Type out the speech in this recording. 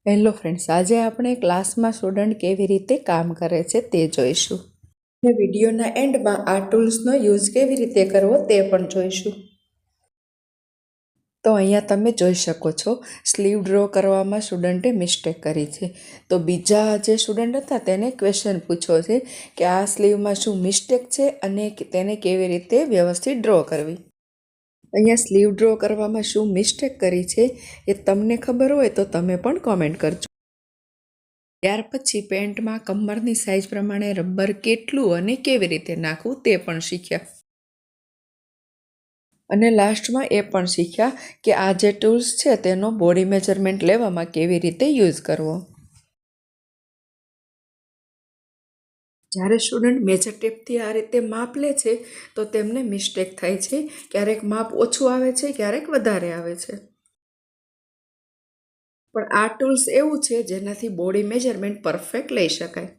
Hello friends, આજે આપણે ક્લાસમાં સ્ટુડન્ટ કેવી રીતે કામ કરે છે તે જોઈશું. અને વિડીયોના એન્ડમાં આ ટૂલ્સનો યુઝ કેવી રીતે કરવો તે પણ જોઈશું. તો અહીંયા તમે જોઈ શકો છો, સ્લીવ ડ્રો કરવામાં સ્ટુડન્ટે મિસ્ટેક કરી છે. તો બીજા જે સ્ટુડન્ટ હતા તેને ક્વેશ્ચન પૂછ્યો છે કે આ સ્લીવમાં શું મિસ્ટેક છે અને તેને કેવી રીતે વ્યવસ્થિત ડ્રો કરવી. અહીંયા સ્લીવ ડ્રો કરવામાં શું મિસ્ટેક કરી છે એ તમને ખબર હોય તો તમે પણ કોમેન્ટ કરજો. ત્યાર પછી પેન્ટમાં કમરની સાઇઝ પ્રમાણે રબર કેટલું અને કેવી રીતે નાખવું તે પણ શીખ્યા. અને લાસ્ટમાં એ પણ શીખ્યા કે આ જે ટૂલ્સ છે તેનો બોડી મેજરમેન્ટ લેવામાં કેવી રીતે યુઝ કરવો. જ્યારે સ્ટુડન્ટ મેજર ટેપથી આ રીતે માપ લે છે તો તેમને મિસ્ટેક થાય છે. ક્યારેક માપ ઓછું આવે છે, ક્યારેક વધારે આવે છે. પણ આ ટૂલ્સ એવું છે જેનાથી બોડી મેજરમેન્ટ પરફેક્ટ લઈ શકાય.